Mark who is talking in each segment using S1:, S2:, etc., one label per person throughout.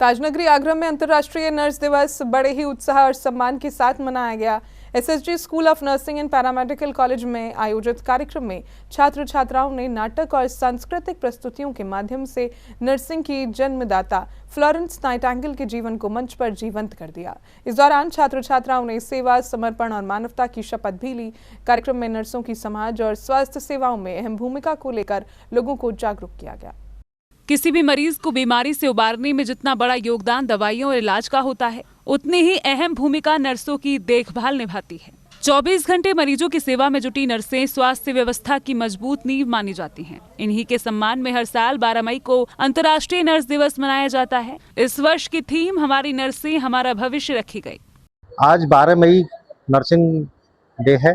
S1: ताजनगरी आगरा में अंतर्राष्ट्रीय नर्स दिवस बड़े ही उत्साह और सम्मान के साथ मनाया गया। SSG school of nursing and paramedical college में आयोजित कार्यक्रम में छात्र छात्राओं ने नाटक और सांस्कृतिक प्रस्तुतियों के माध्यम से नर्सिंग की जन्मदाता फ्लोरेंस नाइटिंगेल के जीवन को मंच पर जीवंत कर दिया। इस दौरान छात्र छात्राओं ने सेवा, समर्पण और मानवता की शपथ भी ली। कार्यक्रम में नर्सों की समाज और स्वास्थ्य सेवाओं में अहम भूमिका को लेकर लोगों को जागरूक किया गया।
S2: किसी भी मरीज को बीमारी से उबारने में जितना बड़ा योगदान दवाइयों और इलाज का होता है, उतनी ही अहम भूमिका नर्सों की देखभाल निभाती है। 24 घंटे मरीजों की सेवा में जुटी नर्सें स्वास्थ्य व्यवस्था की मजबूत नींव मानी जाती हैं। इन्हीं के सम्मान में हर साल 12 मई को अंतर्राष्ट्रीय नर्स दिवस मनाया जाता है। इस वर्ष की थीम हमारी नर्सें हमारा भविष्य रखी गई।
S3: आज 12 मई नर्सिंग डे है।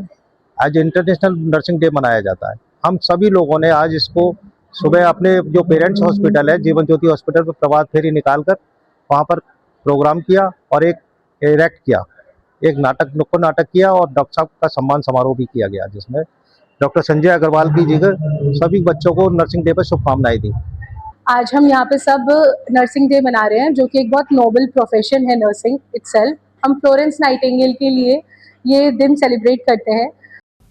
S3: आज इंटरनेशनल नर्सिंग डे मनाया जाता है। हम सभी लोगों ने आज इसको सुबह अपने जो पेरेंट्स हॉस्पिटल है, जीवन ज्योति हॉस्पिटल पर प्रभात फेरी निकालकर वहाँ पर प्रोग्राम किया और एक इरेक्ट किया, एक नुक्कड़ नाटक किया और डॉक्टर साहब का सम्मान समारोह भी किया गया, जिसमें डॉक्टर संजय अग्रवाल की जगह सभी बच्चों को नर्सिंग डे पर शुभकामनाएं दी।
S4: आज हम यहाँ पे सब नर्सिंग डे मना रहे हैं, जो कि एक बहुत नोबल प्रोफेशन है नर्सिंग इटसेल्फ। हम फ्लोरेंस नाइटिंगेल के लिए ये दिन सेलिब्रेट करते हैं।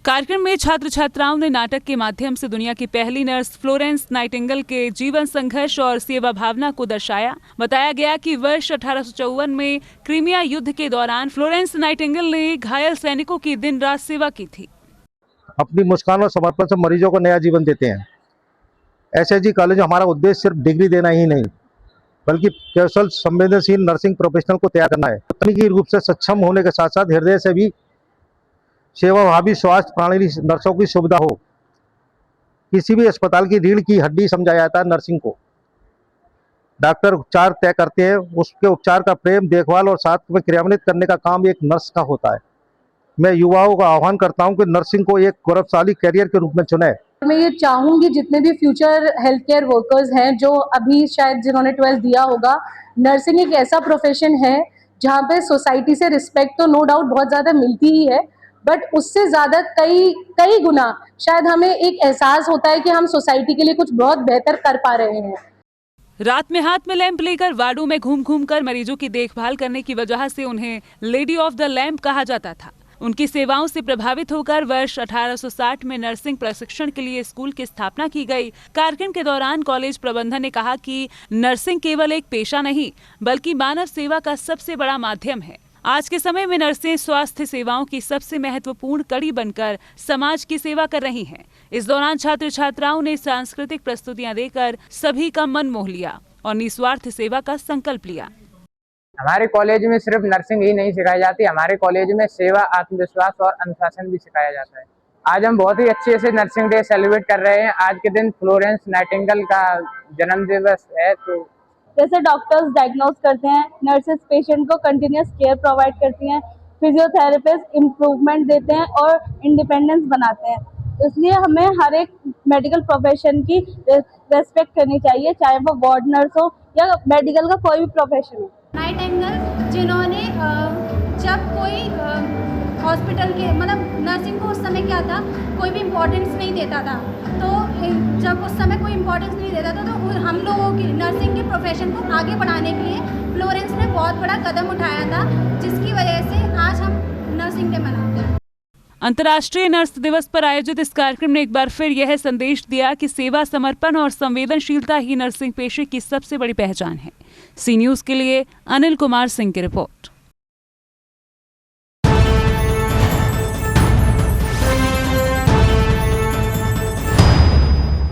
S2: कार्यक्रम में छात्र छात्राओं ने नाटक के माध्यम से दुनिया की पहली नर्स फ्लोरेंस नाइटिंगेल के जीवन, संघर्ष और सेवा भावना को दर्शाया। बताया गया कि वर्ष 1854 में क्रीमिया युद्ध के दौरान फ्लोरेंस नाइटिंगेल ने घायल सैनिकों की दिन रात सेवा की थी।
S3: अपनी मुस्कान और समर्पण से मरीजों को नया जीवन देते हैं। एसएसजी कॉलेज हमारा उद्देश्य सिर्फ डिग्री देना ही नहीं, बल्कि कौशल संवेदनशील नर्सिंग प्रोफेशनल को तैयार करना है। तकनीकी रूप से सक्षम होने के साथ साथ हृदय से भी सेवाभावी स्वास्थ्य प्रणाली नर्सों की सुविधा हो। किसी भी अस्पताल की रीढ़ की हड्डी समझा जाता है नर्सिंग को। डॉक्टर उपचार तय करते हैं, उसके उपचार का प्रेम, देखभाल और साथ में क्रियान्वित करने का काम एक नर्स का होता है। मैं युवाओं का आह्वान करता हूं कि नर्सिंग को एक गौरवशाली कैरियर के रूप में चुने।
S4: मैं ये चाहूंगी जितने भी फ्यूचर हेल्थ केयर वर्कर्स हैं, जो अभी शायद जिन्होंने 12th दिया होगा, नर्सिंग एक ऐसा प्रोफेशन है जहाँ पे सोसाइटी से रिस्पेक्ट तो नो डाउट बहुत ज़्यादा मिलती ही है, बट उससे ज़्यादा कई गुना शायद हमें एक एहसास होता है कि हम सोसाइटी के लिए कुछ बहुत बेहतर कर पा रहे हैं।
S2: रात में हाथ में लैंप लेकर वार्डों में घूम कर मरीजों की देखभाल करने की वजह से उन्हें लेडी ऑफ द लैंप कहा जाता था। उनकी सेवाओं से प्रभावित होकर वर्ष 1860 में नर्सिंग प्रशिक्षण के लिए स्कूल की स्थापना की गई। कार्यक्रम के दौरान कॉलेज प्रबंधन ने कहा कि नर्सिंग केवल एक पेशा नहीं, बल्कि मानव सेवा का सबसे बड़ा माध्यम है। आज के समय में नर्सें स्वास्थ्य सेवाओं की सबसे महत्वपूर्ण कड़ी बनकर समाज की सेवा कर रही हैं। इस दौरान छात्र छात्राओं ने सांस्कृतिक प्रस्तुतियां देकर सभी का मन मोह लिया और निस्वार्थ सेवा का संकल्प लिया।
S5: हमारे कॉलेज में सिर्फ नर्सिंग ही नहीं सिखाई जाती, हमारे कॉलेज में सेवा, आत्मविश्वास और अनुशासन भी सिखाया जाता है। आज हम बहुत ही अच्छे से नर्सिंग डे सेलिब्रेट कर रहे हैं। आज के दिन फ्लोरेंस नाइटिंगेल का जन्म दिवस है। तो
S6: जैसे डॉक्टर्स डायग्नोज करते हैं, नर्सेस पेशेंट को कंटिन्यूस केयर प्रोवाइड करती हैं, फिजियोथेरेपिस्ट इम्प्रूवमेंट देते हैं और इंडिपेंडेंस बनाते हैं। इसलिए हमें हर एक मेडिकल प्रोफेशन की रेस्पेक्ट करनी चाहिए, चाहे वो वार्ड नर्स हो या मेडिकल का कोई भी प्रोफेशन हो।
S7: नाइटिंगेल जिन्होंने जब कोई हॉस्पिटल के नर्सिंग को उस समय क्या था, कोई भी इम्पोर्टेंस नहीं देता था, तो जब उस समय कोई इम्पोर्टेंस नहीं देता था, तो हम लोगों की नर्सिंग के प्रोफेशन को आगे बढ़ाने के लिए फ्लोरेंस ने बहुत बड़ा कदम उठाया था, जिसकी वजह से आज हम नर्सिंग डे मनाते हैं।
S2: अंतर्राष्ट्रीय नर्स दिवस पर आयोजित इस कार्यक्रम ने एक बार फिर यह संदेश दिया कि सेवा, समर्पण और संवेदनशीलता ही नर्सिंग पेशे की सबसे बड़ी पहचान है। सी न्यूज़ के लिए अनिल कुमार सिंह की रिपोर्ट।